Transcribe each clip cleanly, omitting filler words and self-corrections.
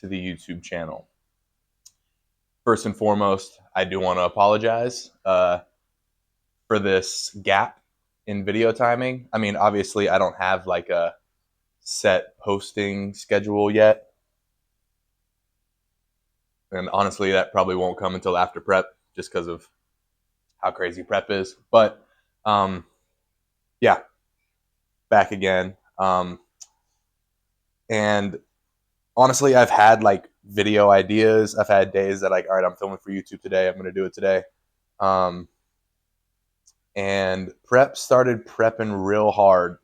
to the YouTube channel. First and foremost, I do want to apologize for this gap in video timing. I mean, obviously, I don't have like a set posting schedule yet. And honestly, that probably won't come until after prep just because of how crazy prep is. But yeah, back again. And honestly, I've had like video ideas. I've had days that like, all right, I'm filming for YouTube today. I'm going to do it today. And prep started prepping real hard.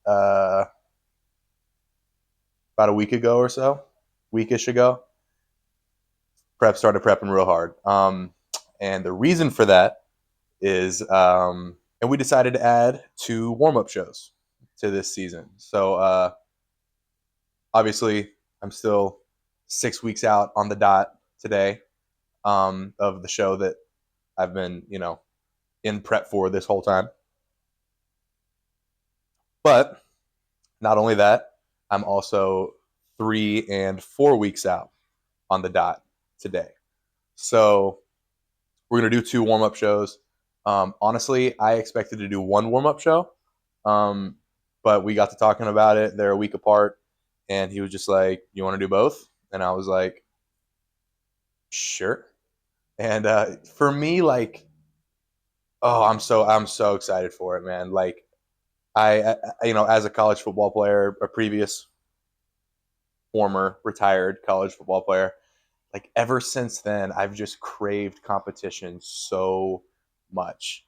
Uh, about a week ago or so, weekish ago. Prep started prepping real hard. And the reason for that is, and we decided to add 2 warm-up shows to this season. So obviously, I'm still 6 weeks out on the dot today of the show that I've been, in prep for this whole time. But not only that, I'm also 3 and 4 weeks out on the dot today. So we're going to do 2 warm-up shows. Honestly, I expected to do 1 warm-up show, but we got to talking about it. They're a week apart, and he was just like, you want to do both? And I was like, sure. And for me, like, oh, I'm so excited for it, man. Like, I as a college football player, a previous former retired college football player, like ever since then, I've just craved competition so much.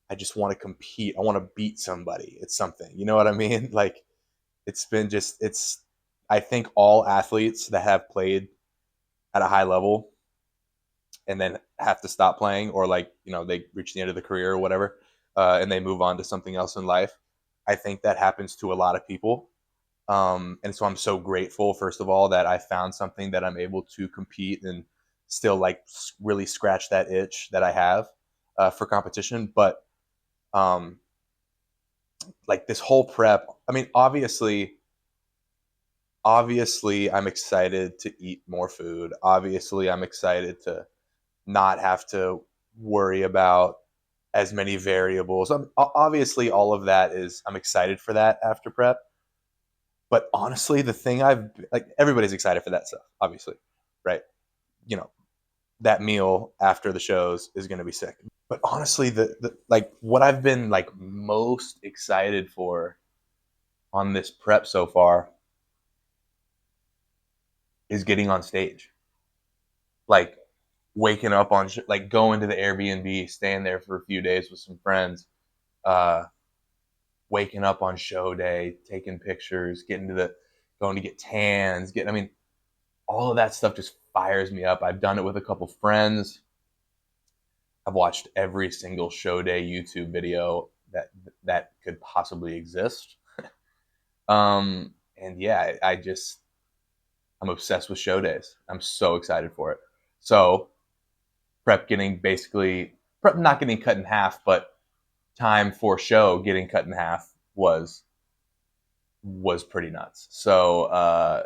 I just want to compete. I want to beat somebody. It's something. You know what I mean? Like I think all athletes that have played at a high level and then have to stop playing, or like, they reach the end of the career or whatever, and they move on to something else in life. I think that happens to a lot of people. And so I'm so grateful, first of all, that I found something that I'm able to compete and still like really scratch that itch that I have for competition. But like this whole prep, I mean, obviously I'm excited to eat more food. Obviously, I'm excited to not have to worry about as many variables. Obviously, all of that I'm excited for that after prep. But honestly, the thing everybody's excited for that stuff, obviously, right? That meal after the shows is going to be sick. But honestly, the like what I've been like most excited for on this prep so far is getting on stage. Like waking up on like going to the Airbnb, staying there for a few days with some friends, waking up on show day, taking pictures, going to get tans, I mean, all of that stuff just fires me up. I've done it with a couple friends. I've watched every single show day YouTube video that could possibly exist. And yeah, I'm obsessed with show days. I'm so excited for it. So prep not getting cut in half, but time for show getting cut in half was pretty nuts. So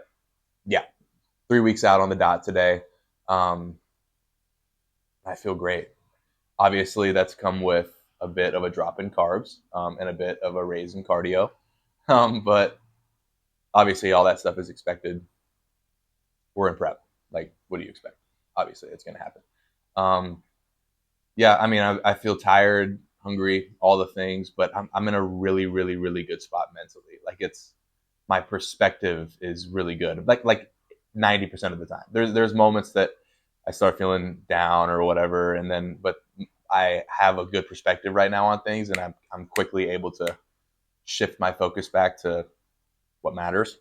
yeah, 3 weeks out on the dot today. I feel great. Obviously, that's come with a bit of a drop in carbs and a bit of a raise in cardio. But obviously, all that stuff is expected. We're in prep. Like, what do you expect? Obviously, it's going to happen. Yeah, I mean, I feel tired, hungry, all the things, but I'm in a really, really, really good spot mentally. Like, my perspective is really good. Like 90% of the time. There's moments that I start feeling down or whatever, but I have a good perspective right now on things, and I'm quickly able to shift my focus back to what matters.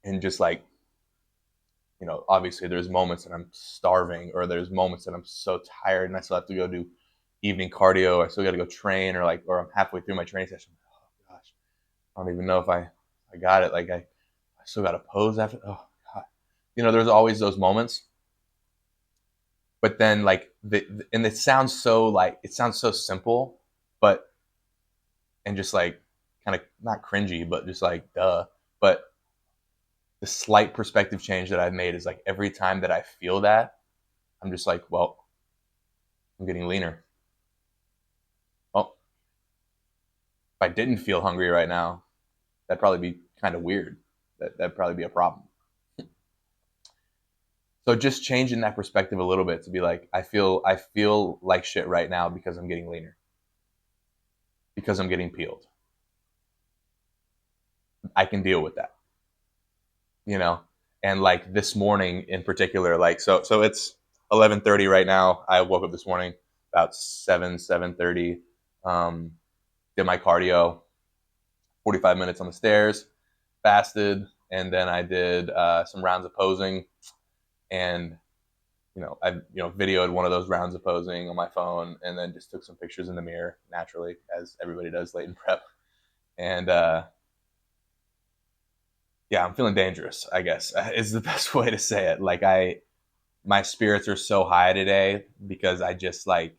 And just like, obviously there's moments that I'm starving, or there's moments that I'm so tired and I still have to go do evening cardio. I still got to go train, or I'm halfway through my training session. Oh gosh, I don't even know if I got it. Like I still got to pose after. Oh God, there's always those moments. But then and it sounds so simple, and just like kind of not cringy, but just like duh. But the slight perspective change that I've made is like every time that I feel that, I'm just like, well, I'm getting leaner. Well, if I didn't feel hungry right now, that'd probably be kind of weird. That'd probably be a problem. So just changing that perspective a little bit to be like, I feel like shit right now because I'm getting leaner, because I'm getting peeled. I can deal with that, you know. And like this morning in particular, like so it's 11:30 right now. I woke up this morning about 7:30. Did my cardio, 45 minutes on the stairs, fasted, and then I did some rounds of posing. And I videoed one of those rounds of posing on my phone, and then just took some pictures in the mirror naturally, as everybody does late in prep. And yeah, I'm feeling dangerous, I guess, is the best way to say it. Like my spirits are so high today because I just like,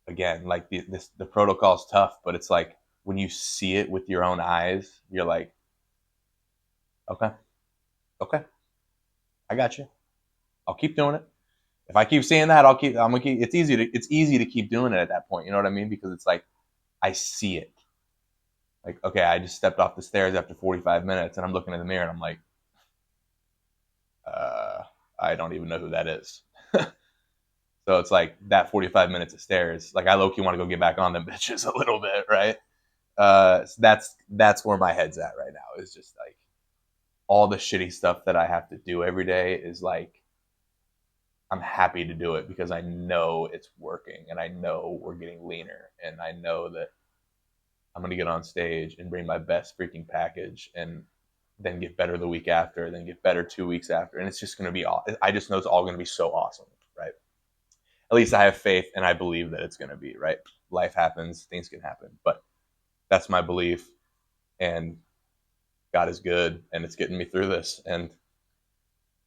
again, like the protocol's tough, but it's like when you see it with your own eyes, you're like, okay, okay, I got you. I'll keep doing it. If I keep seeing that, I'm gonna keep. It's easy to keep doing it at that point. You know what I mean? Because it's like I see it. Like, okay, I just stepped off the stairs after 45 minutes, and I'm looking in the mirror, and I'm like, uh, I don't even know who that is. So it's like that 45 minutes of stairs. Like I low key want to go get back on them bitches a little bit, right? So that's where my head's at right now. Is just like all the shitty stuff that I have to do every day is like I'm happy to do it because I know it's working and I know we're getting leaner and I know that I'm going to get on stage and bring my best freaking package and then get better the week after, then get better 2 weeks after. And it's just going to be all, I just know it's all going to be so awesome, right? At least I have faith and I believe that it's going to be, right? Life happens, things can happen, but that's my belief. And God is good and it's getting me through this. And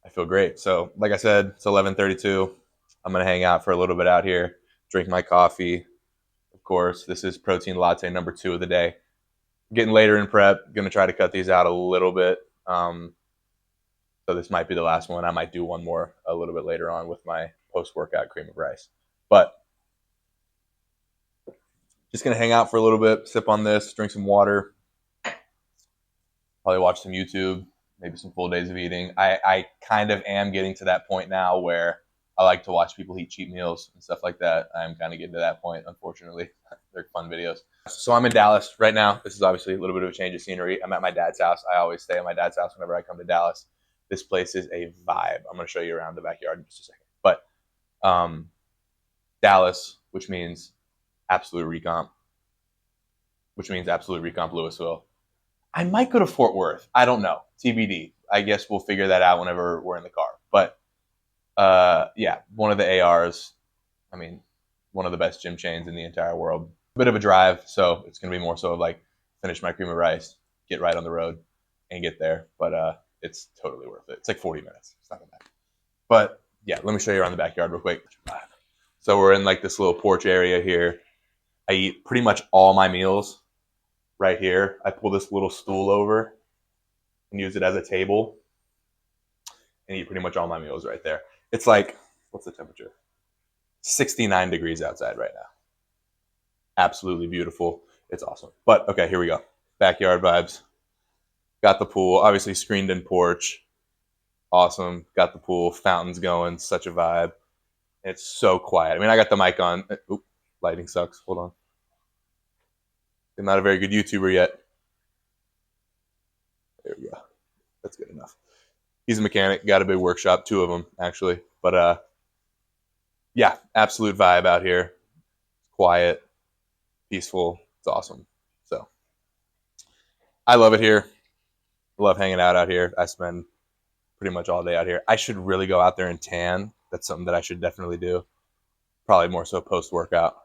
I feel great. So, like I said, it's 11:32. I'm going to hang out for a little bit out here, drink my coffee. Of course, this is protein latte number 2 of the day. Getting later in prep, going to try to cut these out a little bit. So this might be the last one. I might do one more a little bit later on with my post-workout cream of rice. But just going to hang out for a little bit, sip on this, drink some water, probably watch some YouTube, maybe some full days of eating. I kind of am getting to that point now where I like to watch people eat cheat meals and stuff like that. I'm kind of getting to that point, unfortunately. They're fun videos. So I'm in Dallas right now. This is obviously a little bit of a change of scenery. I'm at my dad's house. I always stay at my dad's house whenever I come to Dallas. This place is a vibe. I'm going to show you around the backyard in just a second. But Dallas, which means absolute recomp, which means absolute recomp Louisville. I might go to Fort Worth. I don't know. TBD. I guess we'll figure that out whenever we're in the car. But yeah, one of the ARs. I mean, one of the best gym chains in the entire world. A bit of a drive, so it's going to be more so of like finish my cream of rice, get right on the road, and get there. But it's totally worth it. It's like 40 minutes. It's not that bad. But yeah, let me show you around the backyard real quick. So we're in like this little porch area here. I eat pretty much all my meals right here. I pull this little stool over and use it as a table and eat pretty much all my meals right there. It's like, what's the temperature? 69 degrees outside right now. Absolutely beautiful. It's awesome. But okay, here we go. Backyard vibes. Got the pool, obviously screened in porch. Awesome. Got the pool, fountains going, such a vibe. It's so quiet. I mean, I got the mic on. Oop, lighting sucks. Hold on. I'm not a very good YouTuber yet. There we go. That's good enough. He's a mechanic. Got a big workshop, 2 of them actually. But yeah, absolute vibe out here. Quiet, peaceful. It's awesome. So I love it here. I love hanging out here. I spend pretty much all day out here. I should really go out there and tan. That's something that I should definitely do. Probably more so post-workout.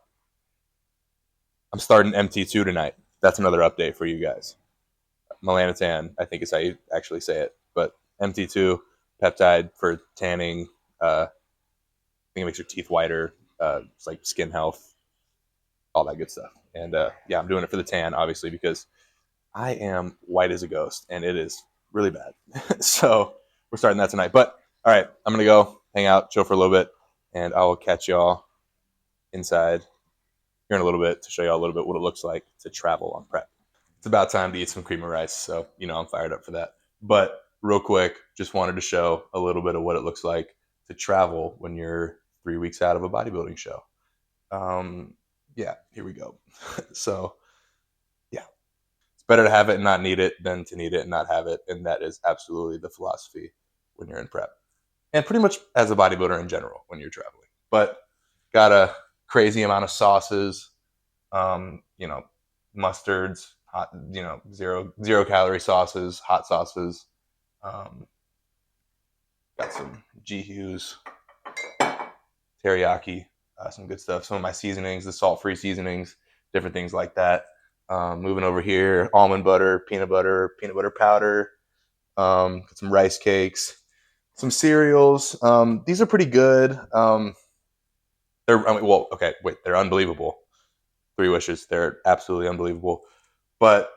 I'm starting MT2 tonight. That's another update for you guys. Melanotan, I think is how you actually say it. But MT2, peptide for tanning. I think it makes your teeth whiter. It's like skin health, all that good stuff. And yeah, I'm doing it for the tan, obviously, because I am white as a ghost, and it is really bad. So we're starting that tonight. But all right, I'm gonna go hang out, chill for a little bit, and I will catch y'all inside here in a little bit to show y'all a little bit what it looks like to travel on prep. It's about time to eat some cream of rice, so I'm fired up for that. But real quick, just wanted to show a little bit of what it looks like to travel when you're 3 weeks out of a bodybuilding show. Yeah, here we go. So yeah, it's better to have it and not need it than to need it and not have it, and that is absolutely the philosophy when you're in prep, and pretty much as a bodybuilder in general when you're traveling. But got a crazy amount of sauces, mustards, hot, zero calorie sauces, hot sauces. Got some G Hughes, teriyaki, some good stuff. Some of my seasonings, the salt-free seasonings, different things like that. Moving over here, almond butter, peanut butter powder. Got some rice cakes, some cereals. These are pretty good. They're unbelievable. 3 Wishes, they're absolutely unbelievable. But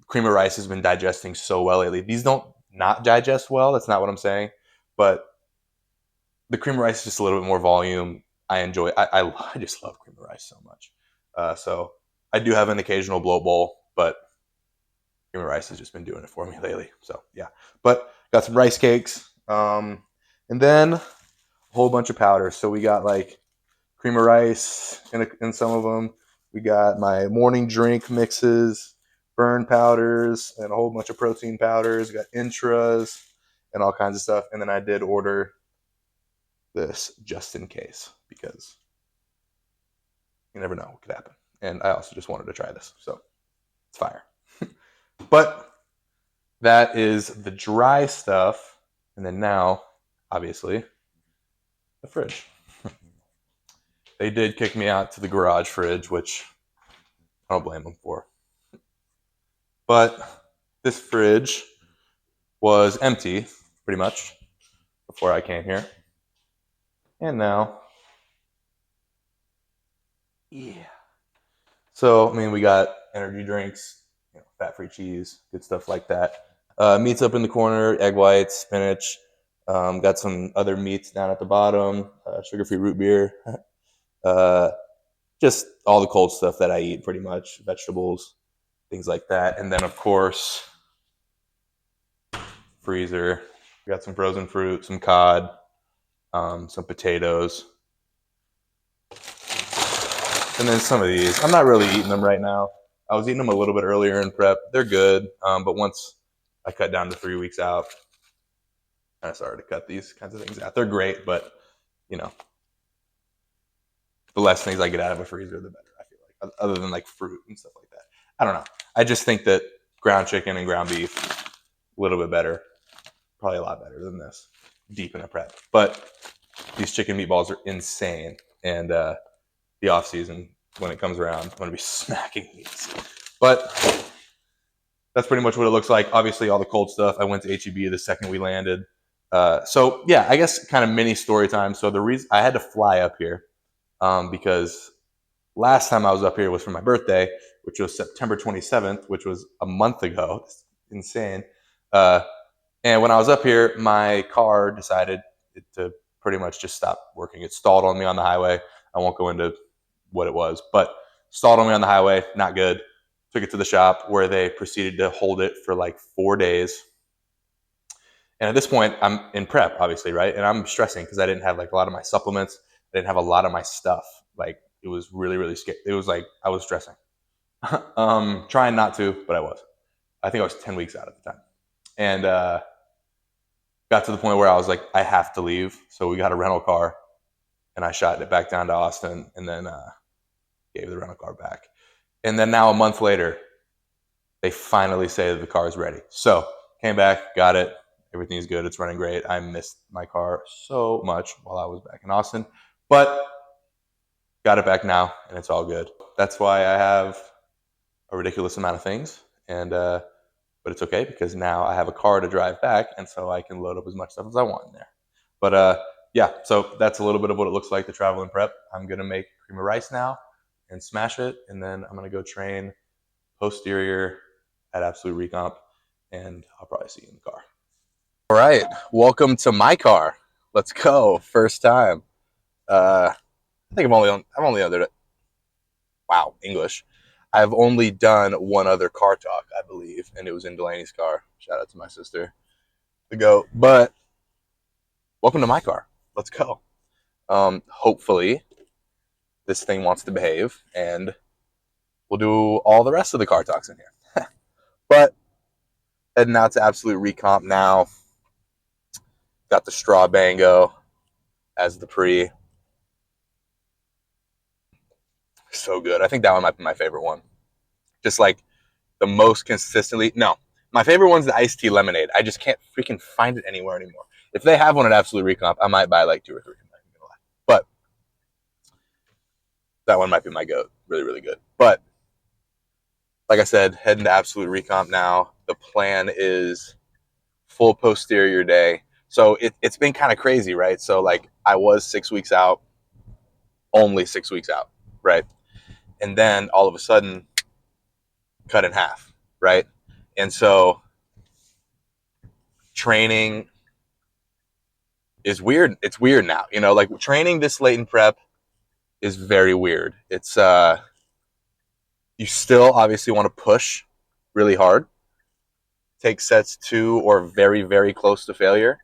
cream of rice has been digesting so well lately. These don't not digest well. That's not what I'm saying. But the cream of rice is just a little bit more volume. I enjoy. I just love cream of rice so much. So I do have an occasional bloat bowl, but cream of rice has just been doing it for me lately. So yeah, but got some rice cakes, and then a whole bunch of powders. So we got like cream of rice in some of them. We got my morning drink mixes, burn powders, and a whole bunch of protein powders. We got intras and all kinds of stuff. And then I did order this just in case, because you never know what could happen. And I also just wanted to try this, so it's fire. But that is the dry stuff. And then now, obviously, the fridge. They did kick me out to the garage fridge, which I don't blame them for. But this fridge was empty, pretty much, before I came here. And now, yeah. So, we got energy drinks, fat-free cheese, good stuff like that. Meats up in the corner, egg whites, spinach. Got some other meats down at the bottom, sugar-free root beer. Just all the cold stuff that I eat, pretty much, vegetables, things like that. And then, of course, freezer. We got some frozen fruit, some cod, some potatoes. And then some of these. I'm not really eating them right now. I was eating them a little bit earlier in prep. They're good. But once I cut down to 3 weeks out, I started to cut these kinds of things out. They're great, but, the less things I get out of a freezer, the better, I feel like. Other than like fruit and stuff like that. I don't know. I just think that ground chicken and ground beef, a little bit better. Probably a lot better than this, deep in a prep. But these chicken meatballs are insane. And the off season, when it comes around, I'm going to be smacking these. But that's pretty much what it looks like. Obviously, all the cold stuff. I went to HEB the second we landed. So yeah, I guess kind of mini story time. So the reason I had to fly up here, because last time I was up here was for my birthday, which was September 27th, which was a month ago. It's insane. And when I was up here, my car decided to pretty much just stop working. It stalled on me on the highway. I won't go into what it was, but stalled on me on the highway. Not good. Took it to the shop where they proceeded to hold it for like 4 days. And at this point, I'm in prep, obviously, right? And I'm stressing because I didn't have like a lot of my supplements. I didn't have a lot of my stuff. Like, it was really, really scary. It was like I was stressing. Trying not to, but I was. I think I was 10 weeks out at the time. And got to the point where I was like, I have to leave. So we got a rental car, and I shot it back down to Austin, and then gave the rental car back. And then now a month later, they finally say that the car is ready. So came back, got it. Everything's good. It's running great. I missed my car so much while I was back in Austin, but got it back now, and it's all good. That's why I have a ridiculous amount of things, and but it's okay because now I have a car to drive back, and so I can load up as much stuff as I want in there. But yeah, so that's a little bit of what it looks like to travel and prep. I'm gonna make cream of rice now and smash it, and then I'm gonna go train posterior at Absolute Recomp, and I'll probably see you in the car. All right, welcome to my car. Let's go. First time. I think I've only other. Wow, English. I've only done one other car talk, I believe, and it was in Delaney's car. Shout out to my sister. To go, but welcome to my car. Let's go. Hopefully, this thing wants to behave, and we'll do all the rest of the car talks in here. But heading out to Absolute Recomp now. Got the straw bango as the pre. So good. I think that one might be my favorite one. Just like the most consistently. No, my favorite one's the iced tea lemonade. I just can't freaking find it anywhere anymore. If they have one at Absolute Recomp, I might buy like 2 or 3. I'm not gonna lie. But that one might be my goat. Really, really good. But like I said, heading to Absolute Recomp now. The plan is full posterior day. So it's been kind of crazy, right? So like I was 6 weeks out, only 6 weeks out, right? And then all of a sudden, cut in half, right? And so training is weird. It's weird now, like training this late in prep is very weird. It's you still obviously want to push really hard, take sets to or very, very close to failure.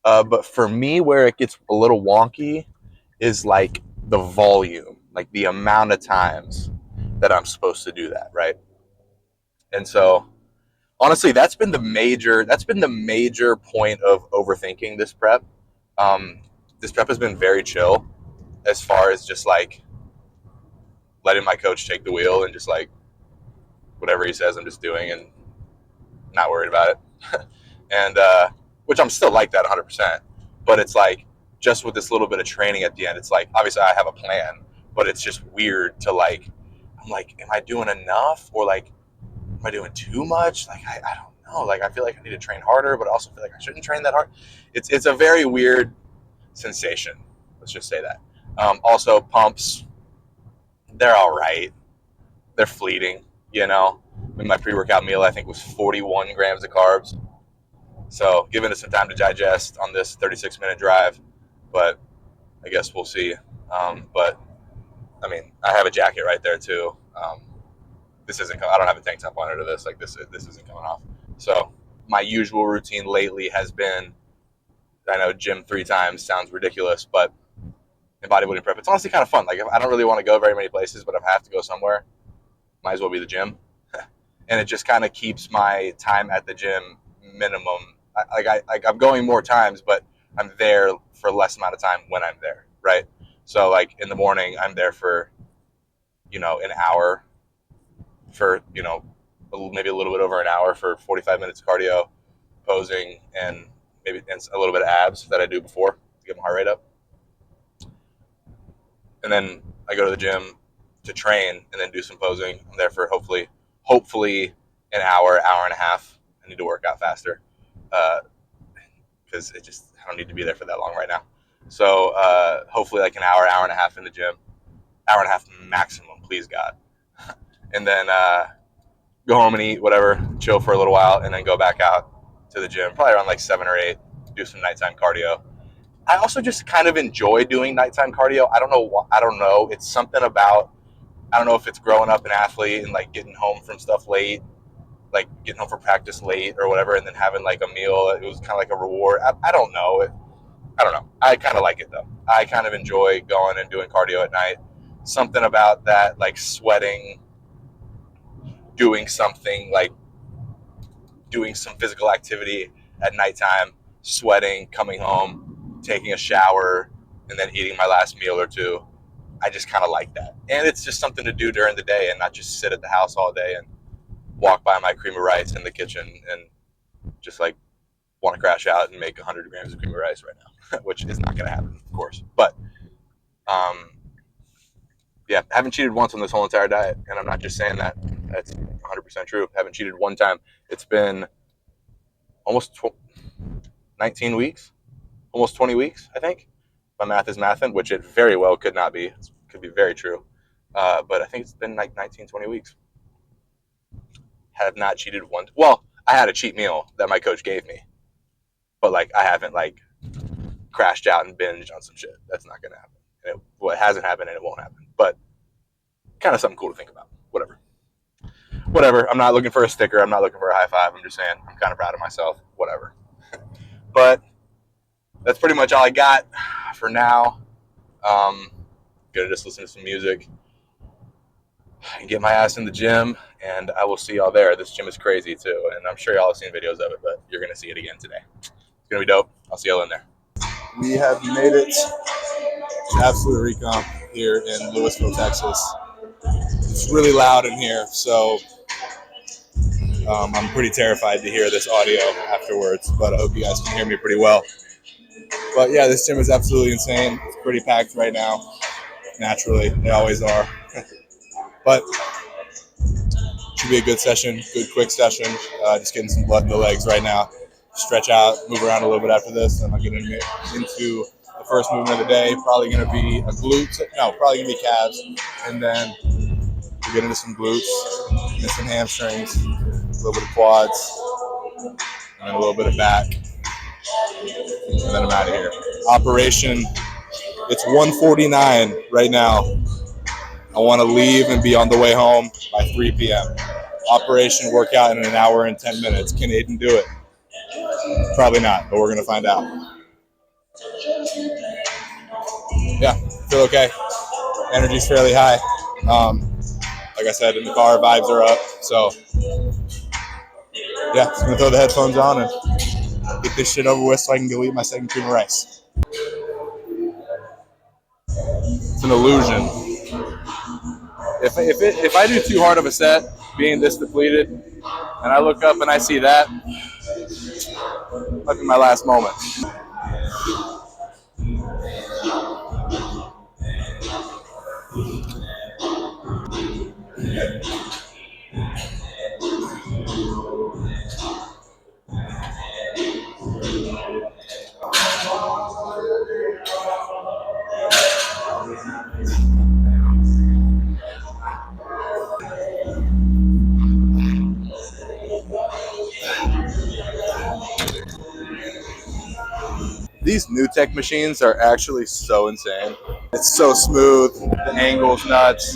But for me, where it gets a little wonky is like the volume, like the amount of times that I'm supposed to do that, right? And so honestly, that's been the major point of overthinking this prep. This prep has been very chill as far as just like letting my coach take the wheel and just like whatever he says, I'm just doing and not worried about it. And which I'm still like that 100%. But it's like just with this little bit of training at the end, it's like obviously I have a plan, but it's just weird to like, I'm like, am I doing enough or like, am I doing too much? Like I don't know. Like I feel like I need to train harder, but I also feel like I shouldn't train that hard. It's a very weird sensation. Let's just say that. Also, pumps, they're all right. They're fleeting, you know. I mean, my pre-workout meal, I think, was 41 grams of carbs. So giving it some time to digest on this 36-minute drive. But I guess we'll see. But, I mean, I have a jacket right there, too. This isn't. I don't have a tank top on under this. Like, this isn't coming off. So my usual routine lately has been, I know gym 3 times sounds ridiculous, but in bodybuilding prep, it's honestly kind of fun. Like, I don't really want to go very many places, but if I have to go somewhere, might as well be the gym. And it just kind of keeps my time at the gym minimum. I'm going more times, but I'm there for less amount of time when I'm there, right? So like in the morning, I'm there for, an hour for, maybe a little bit over an hour for 45 minutes of cardio, posing, and maybe a little bit of abs that I do before to get my heart rate up. And then I go to the gym to train and then do some posing. I'm there for hopefully an hour and a half. I need to work out faster because I don't need to be there for that long right now. So hopefully like an hour and a half in the gym, hour and a half maximum, please God. And then go home and eat whatever, chill for a little while, and then go back out to the gym, probably around like 7 or 8, do some nighttime cardio. I also just kind of enjoy doing nighttime cardio. I don't know. It's something about, I don't know if it's growing up an athlete and like getting home from stuff late, like getting home from practice late or whatever, and then having like a meal. It was kind of like a reward. I don't know. I don't know. I kind of like it though. I kind of enjoy going and doing cardio at night. Something about that, like sweating, doing something like doing some physical activity at nighttime, sweating, coming home, taking a shower, and then eating my last meal or two. I just kind of like that. And it's just something to do during the day and not just sit at the house all day and walk by my cream of rice in the kitchen and just like want to crash out and make 100 grams of cream of rice right now, which is not going to happen, of course. But yeah, I haven't cheated once on this whole entire diet. And I'm not just saying that. That's 100% true. I haven't cheated one time. It's been almost 19 weeks, almost 20 weeks, I think. My math is mathin', which it very well could not be. It could be very true. But I think it's been like 19, 20 weeks. have not cheated once. Well, I had a cheat meal that my coach gave me, but like I haven't like crashed out and binged on some shit. That's not gonna happen. It hasn't happened and it won't happen. But kind of something cool to think about. Whatever. I'm not looking for a sticker. I'm not looking for a high five. I'm just saying I'm kind of proud of myself. Whatever. But that's pretty much all I got for now. Gonna just listen to some music and get my ass in the gym, and I will see y'all there. This gym is crazy too, and I'm sure y'all have seen videos of it, but you're gonna see it again today. It's gonna be dope. I'll see y'all in there. We have made it to absolute Recomp here in Lewisville, Texas. It's really loud in here, so I'm pretty terrified to hear this audio afterwards, but I hope you guys can hear me pretty well. But yeah, this gym is absolutely insane. It's pretty packed right now. Naturally, they always are. But should be a good session, good quick session. Just getting some blood in the legs right now. Stretch out, move around a little bit after this, and I'll get into the first movement of the day. Probably going to be a glutes. No, probably going to be calves, and then we'll get into some glutes, and some hamstrings, a little bit of quads, and then a little bit of back, and then I'm out of here. Operation. It's 1:49 right now. I want to leave and be on the way home by 3 p.m. Operation workout in an hour and 10 minutes. Can Aiden do it? Probably not, but we're going to find out. Yeah, feel okay. Energy's fairly high. Like I said, in the car, vibes are up. So, yeah, just going to throw the headphones on and get this shit over with so I can go eat my second cream of rice. It's an illusion. If I do too hard of a set, being this depleted, and I look up and I see that, might be my last moment. These new tech machines are actually so insane. It's so smooth. The angle's nuts.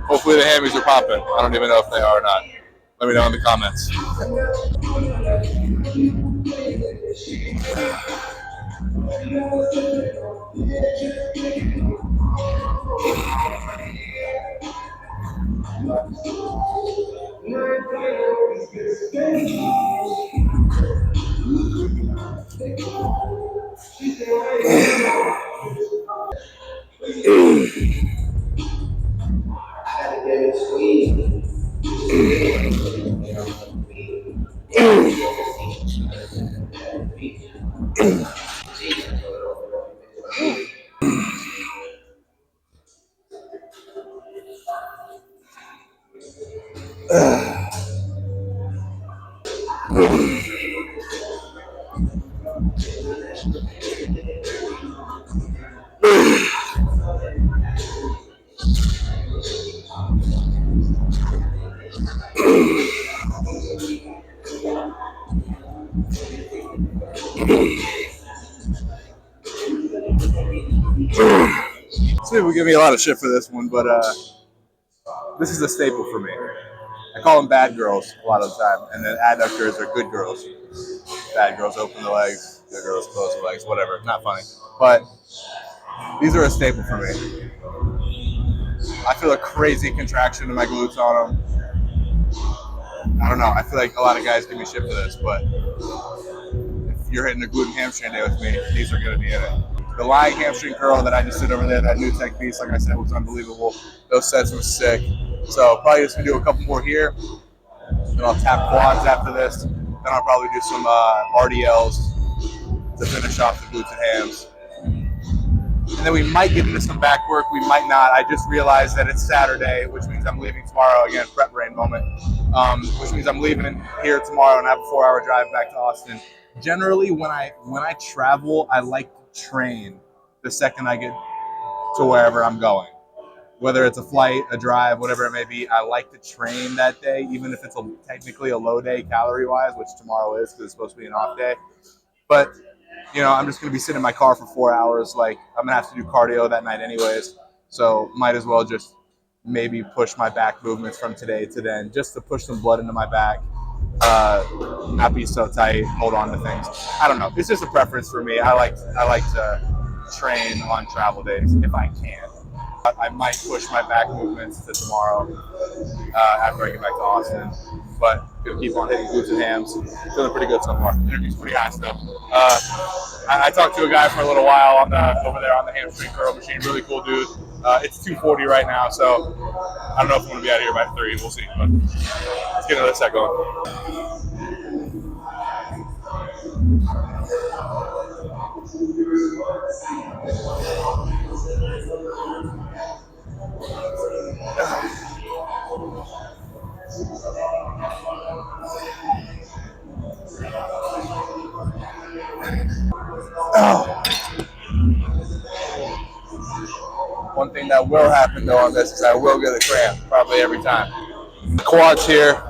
Hopefully the hammies are popping. I don't even know if they are or not. Let me know in the comments. Some people give me a lot of shit for this one, but this is a staple for me. I call them bad girls a lot of the time, and then adductors are good girls. Bad girls open the legs, good girls close the legs, whatever. Not funny. But these are a staple for me. I feel a crazy contraction in my glutes on them. I don't know. I feel like a lot of guys give me shit for this, but if you're hitting a glute and hamstring day with me, these are going to be in it. The lying hamstring curl that I just did over there, that new tech piece, like I said, was unbelievable. Those sets were sick. So probably just going to do a couple more here. Then I'll tap quads after this. Then I'll probably do some RDLs to finish off the glutes and hams. And then we might get into some back work. We might not. I just realized that it's Saturday, which means I'm leaving tomorrow. Again, prep brain moment. Which means I'm leaving here tomorrow and I have a 4-hour drive back to Austin. Generally, when I travel, I like to train the second I get to wherever I'm going. whether it's a flight, a drive, whatever it may be, I like to train that day, even if it's technically a low day calorie-wise, which tomorrow is because it's supposed to be an off day. But, I'm just going to be sitting in my car for 4 hours. Like, I'm going to have to do cardio that night anyways. So might as well just maybe push my back movements from today to then, just to push some blood into my back. Not be so tight, hold on to things. I don't know. It's just a preference for me. I like to train on travel days if I can. I might push my back movements to tomorrow after I get back to Austin. But gonna keep on hitting glutes and hams. Feeling pretty good so far. Energy's pretty high still. I talked to a guy for a little while over there on the hamstring curl machine. Really cool dude. It's 2:40 right now, so I don't know if I'm gonna be out of here by 3. We'll see. But let's get another set going. One thing that will happen though on this is I will get a cramp probably every time. Quads here,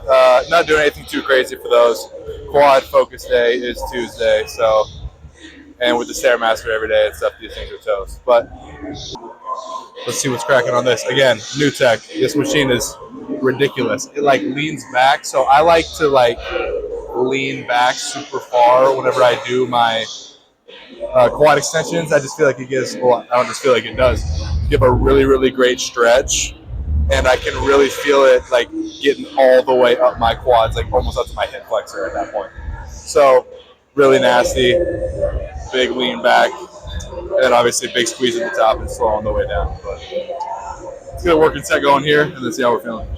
not doing anything too crazy for those. Quad focus day is Tuesday, so, and with the Stairmaster every day and stuff, these things are toast. But let's see what's cracking on this. Again, new tech. This machine is ridiculous. It like leans back, so I like to like lean back super far whenever I do my quad extensions. I just feel like it gives, well, I don't just feel like it does, give a really, really great stretch. And I can really feel it like getting all the way up my quads, like almost up to my hip flexor at that point. So really nasty, big lean back, and then obviously big squeeze at the top and slow on the way down. But let's get a working set going here and let's see how we're feeling.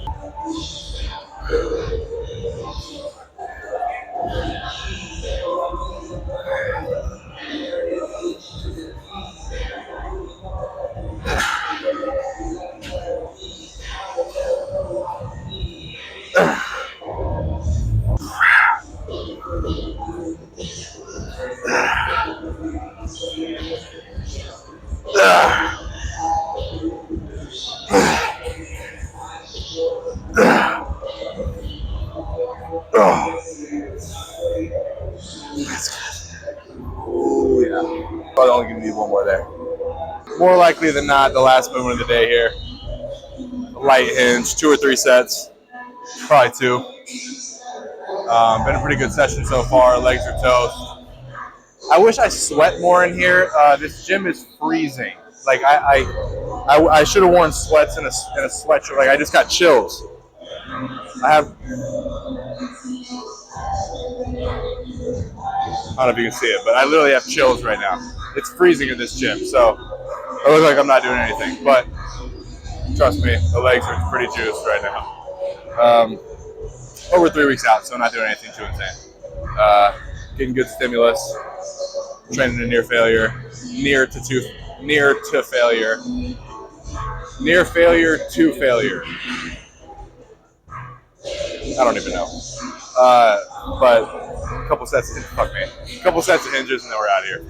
Oh yeah. Probably only gonna need one more there. More likely than not, the last movement of the day here. Light hinge, 2 or 3 sets, probably 2. Been a pretty good session so far. Legs are toast. I wish I sweat more in here. This gym is freezing. Like I should have worn sweats in a sweatshirt. Like I just got chills. I don't know if you can see it, but I literally have chills right now. It's freezing in this gym, so I look like I'm not doing anything. But trust me, the legs are pretty juiced right now. Over 3 weeks out, so not doing anything too insane. Getting good stimulus, training to near failure, near failure to failure. I don't even know. But a couple sets of hinges and then we're out of here.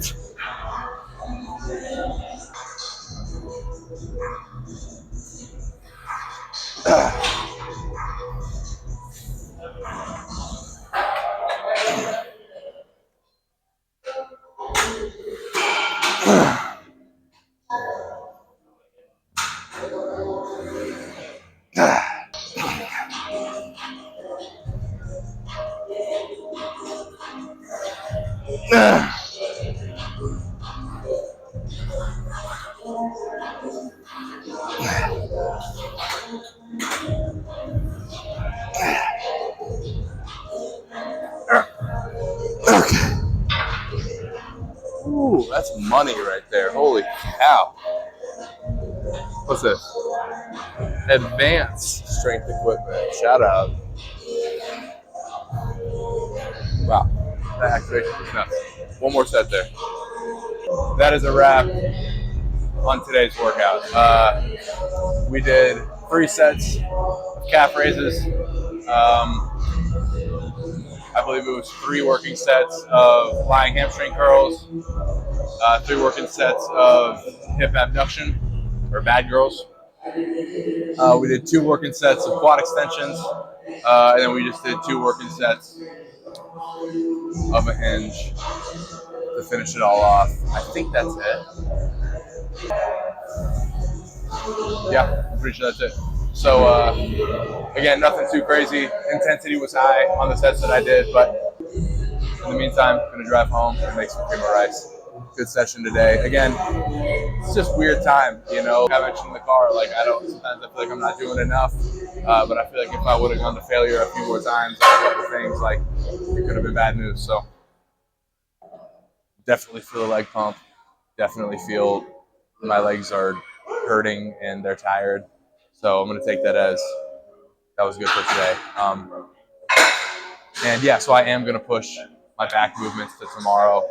Okay. Ooh, that's money right there. Holy cow. What's this? Advanced strength equipment. Shout out. Wow. That activation was nuts. One more set there. That is a wrap on today's workout. We did 3 sets of calf raises. I believe it was 3 working sets of lying hamstring curls, 3 working sets of hip abduction, or bad girls, We did 2 working sets of quad extensions, and then we just did 2 working sets of a hinge to finish it all off. I think that's it. Yeah, I'm pretty sure that's it. So again, nothing too crazy. Intensity was high on the sets that I did, but in the meantime, I'm gonna drive home and make some cream of rice. Good session today. Again, it's just weird time, you know. I mentioned in the car, like I don't. Sometimes I feel like I'm not doing enough, but I feel like if I would have gone to failure a few more times on a couple things, like it could have been bad news. So definitely feel a leg pump. Definitely feel my legs are hurting and they're tired. So I'm gonna take that as that was good for today. And yeah, so I am going to push my back movements to tomorrow.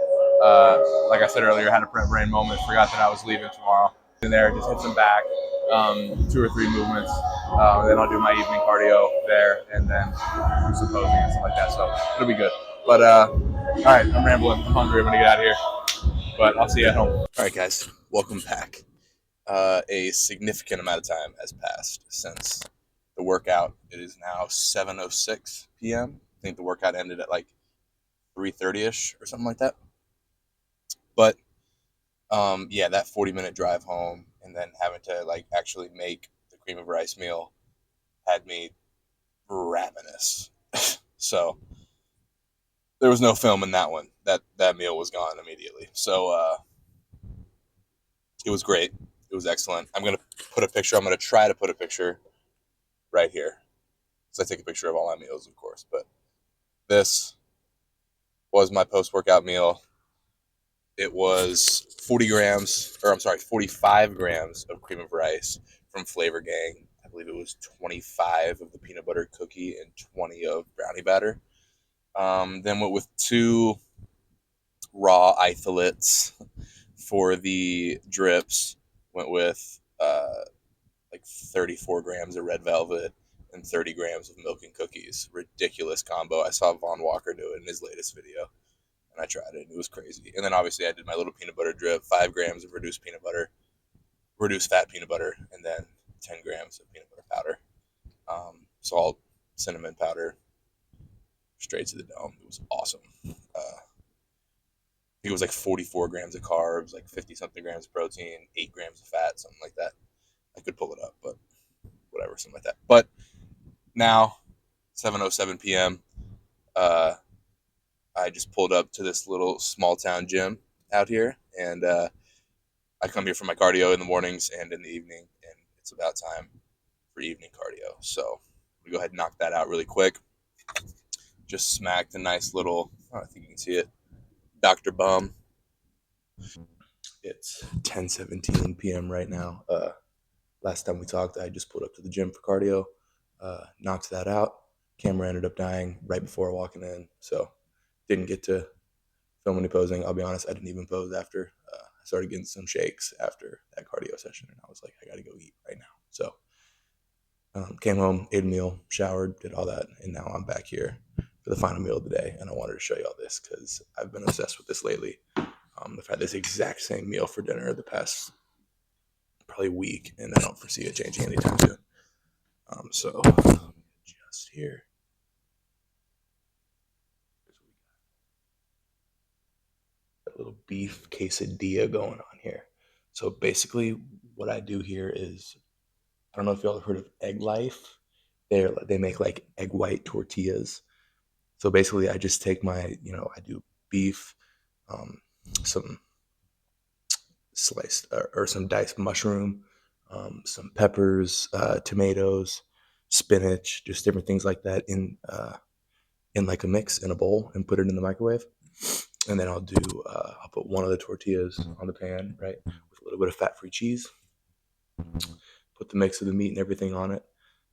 Like I said earlier, I had a prep brain moment, forgot that I was leaving tomorrow. In there, just hit some back, 2 or 3 movements. And then I'll do my evening cardio there and then do some posing and stuff like that. So it'll be good. But all right, I'm rambling. I'm hungry. I'm going to get out of here. But I'll see you at home. All right, guys, welcome back. A significant amount of time has passed since the workout. It is now 7:06 p.m. I think the workout ended at like 3:30ish or something like that. But yeah, that 40-minute drive home and then having to like actually make the cream of rice meal had me ravenous. So there was no film in that one. That meal was gone immediately. So it was great. It was excellent. I'm gonna put a picture. I'm gonna try to put a picture right here. So I take a picture of all my meals, of course. But this was my post-workout meal. It was 40 grams, or I'm sorry, 45 grams of cream of rice from Flavor Gang. I believe it was 25 of the peanut butter cookie and 20 of brownie batter. Then went with 2 raw isolets for the drips. Went with like 34 grams of red velvet and 30 grams of milk and cookies. Ridiculous combo. I saw Von Walker do it in his latest video, and I tried it. It was crazy. And then obviously I did my little peanut butter drip, 5 grams of reduced peanut butter, reduced fat peanut butter, and then 10 grams of peanut butter powder, salt, cinnamon powder, straight to the dome. It was awesome. I think it was like 44 grams of carbs, like 50 something grams of protein, 8 grams of fat, something like that. I could pull it up, but whatever, something like that. But now, 7:07 p.m. I just pulled up to this little small town gym out here, and I come here for my cardio in the mornings and in the evening, and it's about time for evening cardio. So we go ahead and knock that out really quick. Just smacked a nice little, I think you can see it, Dr. Bum. It's 10:17 p.m. right now. Last time we talked, I just pulled up to the gym for cardio, knocked that out. Camera ended up dying right before walking in, so didn't get to film any posing. I'll be honest, I didn't even pose after. I started getting some shakes after that cardio session, and I was like, I got to go eat right now. So came home, ate a meal, showered, did all that, and now I'm back here for the final meal of the day. And I wanted to show you all this because I've been obsessed with this lately. I've had this exact same meal for dinner the past probably week, and I don't foresee it changing anytime soon. So just here. A little beef quesadilla going on here. So basically, what I do here is, I don't know if y'all have heard of Egg Life. They make like egg white tortillas. So basically, I just take my, I do beef, some sliced or some diced mushroom, some peppers, tomatoes, spinach, just different things like that in like a mix in a bowl and put it in the microwave. And then I'll put one of the tortillas on the pan, right, with a little bit of fat-free cheese. Put the mix of the meat and everything on it,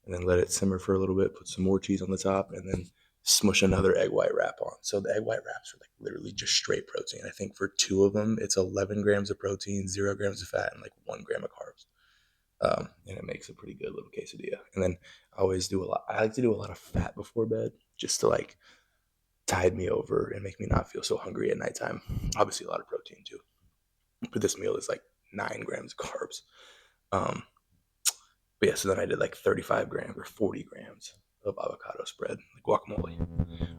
and then let it simmer for a little bit. Put some more cheese on the top, and then smush another egg white wrap on. So the egg white wraps are like literally just straight protein. I think for 2 of them, it's 11 grams of protein, 0 grams of fat, and like 1 gram of carbs. And it makes a pretty good little quesadilla. And then I like to do a lot of fat before bed, just to like tide me over and make me not feel so hungry at nighttime. Obviously, a lot of protein too. But this meal is like 9 grams of carbs. Um, But yeah, so then I did like 35 grams or 40 grams of avocado spread, like guacamole,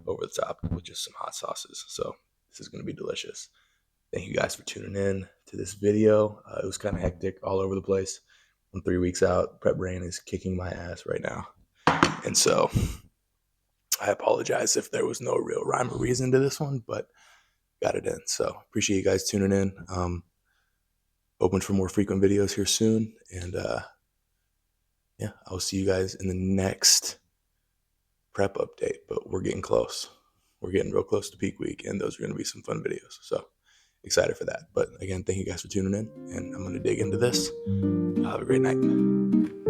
over the top with just some hot sauces. So this is going to be delicious. Thank you guys for tuning in to this video. It was kind of hectic all over the place. I'm 3 weeks out. Prep brain is kicking my ass right now. And so I apologize if there was no real rhyme or reason to this one, but got it in. So appreciate you guys tuning in. Open for more frequent videos here soon. And yeah, I'll see you guys in the next prep update. But we're getting close. We're getting real close to peak week, and those are going to be some fun videos. So excited for that. But again, thank you guys for tuning in, and I'm going to dig into this. Have a great night.